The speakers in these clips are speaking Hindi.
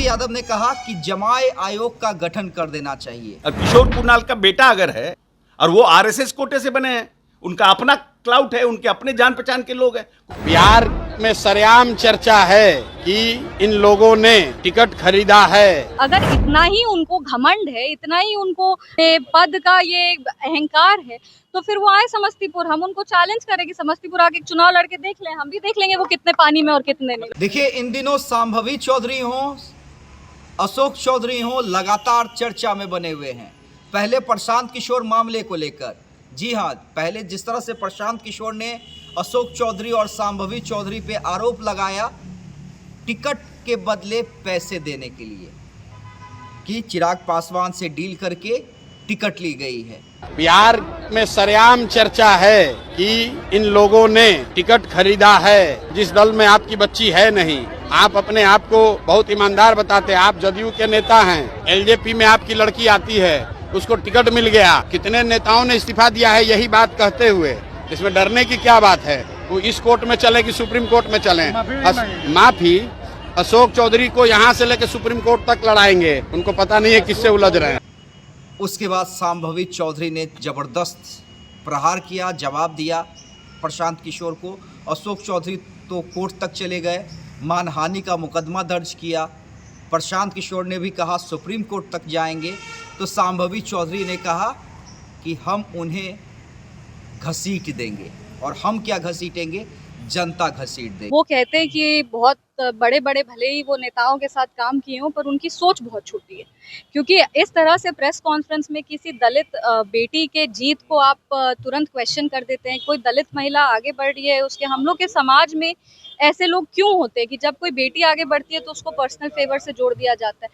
यादव ने कहा कि जमाए आयोग का गठन कर देना चाहिए। किशोर कुणाल का बेटा अगर है और वो आरएसएस कोटे से बने हैं, उनका अपना क्लाउट है, उनके अपने जान पहचान के लोग हैं। बिहार में सरेआम चर्चा है कि इन लोगों ने टिकट खरीदा है। अगर इतना ही उनको घमंड है, इतना ही उनको पद का ये अहंकार है, तो फिर वो आए समस्तीपुर, हम उनको चैलेंज करें कि समस्तीपुर आके चुनाव लड़के देख लें, हम भी देख लेंगे वो कितने पानी में और कितने नहीं। देखिए, इन दिनों सांभवी चौधरी हो, अशोक चौधरी हो, लगातार चर्चा में बने हुए हैं। पहले प्रशांत किशोर मामले को लेकर, जी हाँ, पहले जिस तरह से प्रशांत किशोर ने अशोक चौधरी और सांभवी चौधरी पे आरोप लगाया टिकट के बदले पैसे देने के लिए कि चिराग पासवान से डील करके टिकट ली गई है। बिहार में सरेआम चर्चा है कि इन लोगों ने टिकट खरीदा है, जिस दल में आपकी बच्ची है नहीं। आप अपने आप को बहुत ईमानदार बताते, आप जदयू के नेता हैं, एलजेपी में आपकी लड़की आती है, उसको टिकट मिल गया। कितने नेताओं ने इस्तीफा दिया है यही बात कहते हुए, इसमें डरने की क्या बात है? वो इस कोर्ट में चले कि सुप्रीम कोर्ट में चले? माफी अशोक चौधरी को यहाँ से लेकर सुप्रीम कोर्ट तक लड़ाएंगे, उनको पता नहीं है किससे उलझ रहे हैं। उसके बाद सांभवी चौधरी ने जबरदस्त प्रहार किया, जवाब दिया प्रशांत किशोर को। अशोक चौधरी तो कोर्ट तक चले गए, मानहानि का मुकदमा दर्ज किया। प्रशांत किशोर ने भी कहा सुप्रीम कोर्ट तक जाएंगे, तो सांभवी चौधरी ने कहा कि हम उन्हें घसीट देंगे। और हम क्या घसीटेंगे? जनता घसीट देगी। वो कहते हैं कि बहुत बड़े बड़े भले ही वो नेताओं के साथ काम किए हों, पर उनकी सोच बहुत छोटी है। क्योंकि इस तरह से प्रेस कॉन्फ्रेंस में किसी दलित बेटी के जीत को आप तुरंत क्वेश्चन कर देते हैं। कोई दलित महिला आगे बढ़ रही है, उसके हम लोग के समाज में ऐसे लोग क्यों होते हैं कि जब कोई बेटी आगे बढ़ती है तो उसको पर्सनल फेवर से जोड़ दिया जाता है।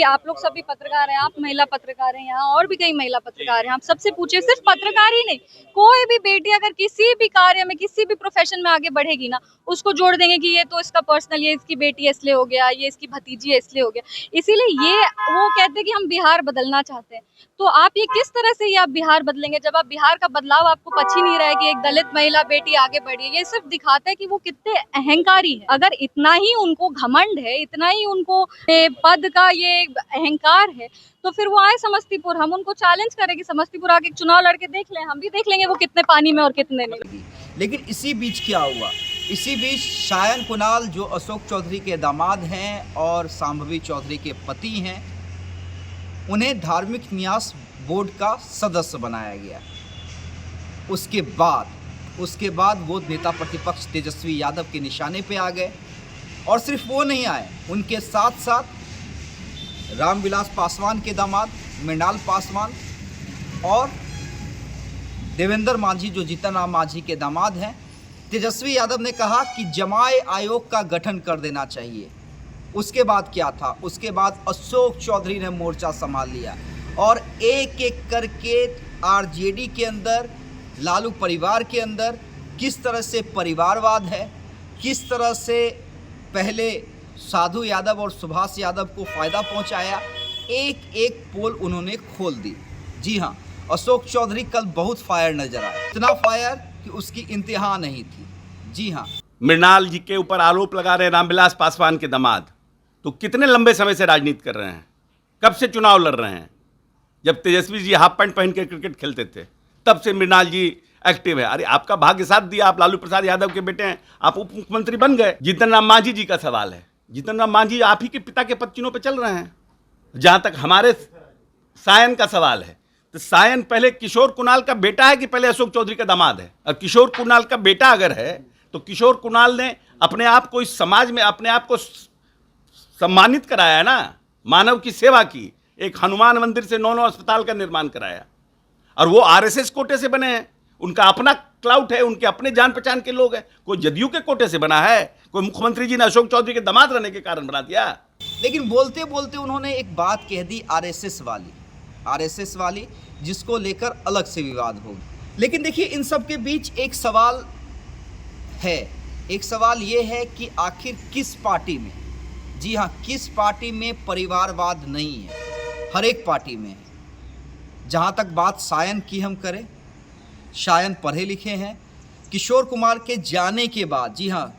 आप लोग सभी पत्रकार हैं, आप महिला पत्रकार हैं, यहाँ और भी कई महिला पत्रकार हैं। आप सबसे पूछिए, सिर्फ पत्रकार ही नहीं, कोई भी बेटी अगर किसी भी कार्य में, किसी भी प्रोफेशन में आगे बढ़ेगी ना, उसको जोड़ देंगे कि ये तो इसका पर्सनल, ये इसकी बेटी है इसलिए हो गया, ये इसकी भतीजी है इसलिए हो गया। इसीलिए ये वो कहते हैं कि हम बिहार बदलना चाहते हैं। तो आप ये किस तरह से ये आप बिहार बदलेंगे जब आप बिहार का बदलाव आपको पच ही नहीं रहा है कि एक दलित महिला बेटी आगे बढ़ी है? ये सिर्फ दिखाता है कि वो कितने अहंकारी है। अगर इतना ही उनको घमंड है, इतना ही उनको पद का ये अहंकार है, तो फिर वो आए समस्तीपुर, हम उनको चैलेंज करें कि समस्तीपुर आके चुनाव लड़के देख लें, हम भी देख लेंगे वो कितने पानी में और कितने नहीं। लेकिन इसी बीच क्या हुआ? इसी बीच सायन कुणाल, जो अशोक चौधरी के दामाद हैं और सांभवी चौधरी के पति हैं, उन्हें धार्मिक न्यास बोर्ड का सदस्य बनाया गया। उसके बाद वो नेता प्रतिपक्ष तेजस्वी यादव के निशाने पे आ गए। और सिर्फ वो नहीं आए, उनके साथ साथ रामविलास पासवान के दामाद मृणाल पासवान और देवेंद्र मांझी, जो जीतन राम मांझी के दामाद हैं। तेजस्वी यादव ने कहा कि जमाए आयोग का गठन कर देना चाहिए। उसके बाद क्या था? उसके बाद अशोक चौधरी ने मोर्चा संभाल लिया और एक एक करके आरजेडी के अंदर, लालू परिवार के अंदर किस तरह से परिवारवाद है, किस तरह से पहले साधु यादव और सुभाष यादव को फ़ायदा पहुंचाया, एक एक पोल उन्होंने खोल दी। जी हाँ, अशोक चौधरी कल बहुत फायर नजर आया, इतना फायर कि उसकी इंतहा नहीं थी। जी हाँ, मृणाल जी के ऊपर आरोप लगा रहे हैं रामविलास पासवान के दामाद, तो कितने लंबे समय से राजनीति कर रहे हैं, कब से चुनाव लड़ रहे हैं? जब तेजस्वी जी हाफ पैंट पहन के क्रिकेट खेलते थे तब से मृणाल जी एक्टिव है। अरे आपका भाग्य साथ दिया, आप लालू प्रसाद यादव के बेटे हैं, आप उप मुख्यमंत्री बन गए। जीतन राम मांझी जी का सवाल है, जीतन राम मांझी आप ही के पिता के पद चिन्हों पे चल रहे हैं। जहां तक हमारे सायन का सवाल है, तो सायन पहले किशोर कुणाल का बेटा है कि पहले अशोक चौधरी का दामाद है? और किशोर कुणाल का बेटा अगर है तो किशोर कुणाल ने अपने आप को इस समाज में अपने आप को सम्मानित कराया है ना, मानव की सेवा की। एक हनुमान मंदिर से 9 अस्पताल का निर्माण कराया। और वो आरएसएस कोटे से बने हैं, उनका अपना क्लाउट है, उनके अपने जान पहचान के लोग हैं। कोई जदयू के कोटे से बना है? कोई मुख्यमंत्री जी ने अशोक चौधरी के दामाद रहने के कारण बना दिया? लेकिन बोलते बोलते उन्होंने एक बात कह दी, आरएसएस वाली, जिसको लेकर अलग से विवाद हो। लेकिन देखिए, इन सब के बीच एक सवाल है। एक सवाल ये है कि आखिर किस पार्टी में, जी हाँ, किस पार्टी में परिवारवाद नहीं है? हर एक पार्टी में है। जहाँ तक बात सायन की हम करें, सायन पढ़े लिखे हैं। किशोर कुमार के जाने के बाद, जी हाँ,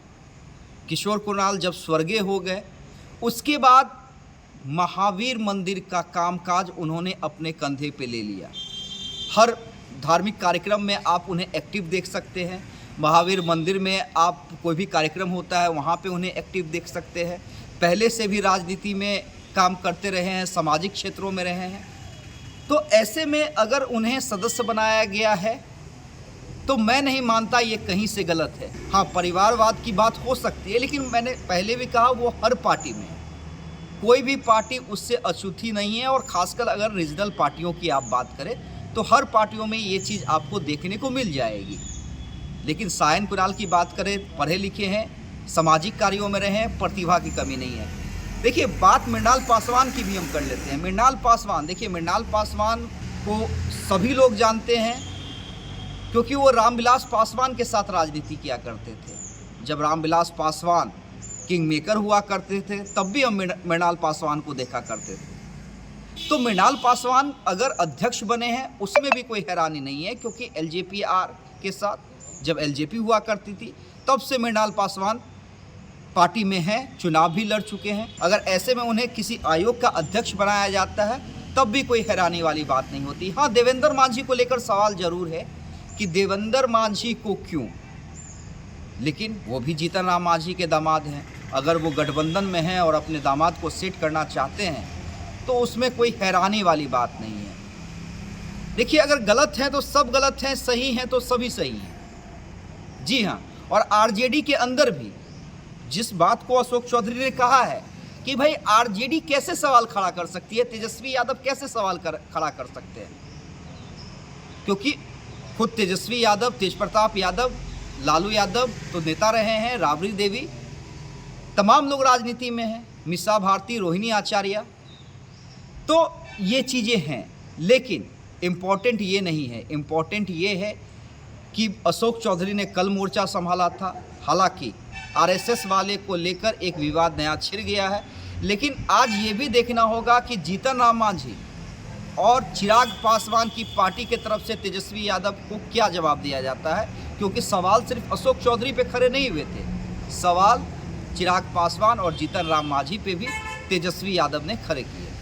किशोर कुणाल जब स्वर्गीय हो गए, उसके बाद महावीर मंदिर का कामकाज उन्होंने अपने कंधे पे ले लिया। हर धार्मिक कार्यक्रम में आप उन्हें एक्टिव देख सकते हैं। महावीर मंदिर में आप कोई भी कार्यक्रम होता है वहाँ पे उन्हें एक्टिव देख सकते हैं। पहले से भी राजनीति में काम करते रहे हैं, सामाजिक क्षेत्रों में रहे हैं। तो ऐसे में अगर उन्हें सदस्य बनाया गया है तो मैं नहीं मानता ये कहीं से गलत है। हाँ, परिवारवाद की बात हो सकती है, लेकिन मैंने पहले भी कहा वो हर पार्टी में है। कोई भी पार्टी उससे अछूती नहीं है। और खासकर अगर रीजनल पार्टियों की आप बात करें तो हर पार्टियों में ये चीज़ आपको देखने को मिल जाएगी। लेकिन सायन कुणाल की बात करें, पढ़े लिखे हैं, सामाजिक कार्यों में रहे हैं, प्रतिभा की कमी नहीं है। देखिए, बात मृणाल पासवान की भी हम कर लेते हैं। मृणाल पासवान, देखिए मृणाल पासवान को सभी लोग जानते हैं क्योंकि वो रामविलास पासवान के साथ राजनीति किया करते थे। जब रामविलास पासवान किंग मेकर हुआ करते थे तब भी हम मृणाल पासवान को देखा करते थे। तो मृणाल पासवान अगर अध्यक्ष बने हैं उसमें भी कोई हैरानी नहीं है, क्योंकि एलजेपीआर के साथ जब एलजेपी हुआ करती थी तब से मृणाल पासवान पार्टी में हैं, चुनाव भी लड़ चुके हैं। अगर ऐसे में उन्हें किसी आयोग का अध्यक्ष बनाया जाता है तब भी कोई हैरानी वाली बात नहीं होती। हाँ, देवेंद्र मांझी को लेकर सवाल जरूर है कि देवेंद्र मांझी को क्यों, लेकिन वो भी जीतन राम मांझी के दामाद हैं। अगर वो गठबंधन में हैं और अपने दामाद को सेट करना चाहते हैं तो उसमें कोई हैरानी वाली बात नहीं है। देखिए, अगर गलत है तो सब गलत हैं, सही हैं तो सभी सही हैं। जी हाँ, और आरजेडी के अंदर भी जिस बात को अशोक चौधरी ने कहा है कि भाई आरजेडी कैसे सवाल खड़ा कर सकती है, तेजस्वी यादव कैसे सवाल खड़ा कर सकते हैं, क्योंकि खुद तेजस्वी यादव, तेज प्रताप यादव, लालू यादव तो नेता रहे हैं, राबड़ी देवी, तमाम लोग राजनीति में हैं, मिसा भारती, रोहिणी आचार्य, तो ये चीज़ें हैं। लेकिन इम्पॉर्टेंट ये नहीं है, इम्पॉर्टेंट ये है कि अशोक चौधरी ने कल मोर्चा संभाला था। हालांकि आरएसएस वाले को लेकर एक विवाद नया छिड़ गया है, लेकिन आज ये भी देखना होगा कि जीतन राम मांझी और चिराग पासवान की पार्टी के तरफ से तेजस्वी यादव को क्या जवाब दिया जाता है, क्योंकि सवाल सिर्फ अशोक चौधरी पे खड़े नहीं हुए थे, सवाल चिराग पासवान और जीतन राम मांझी पे भी तेजस्वी यादव ने खड़े किए।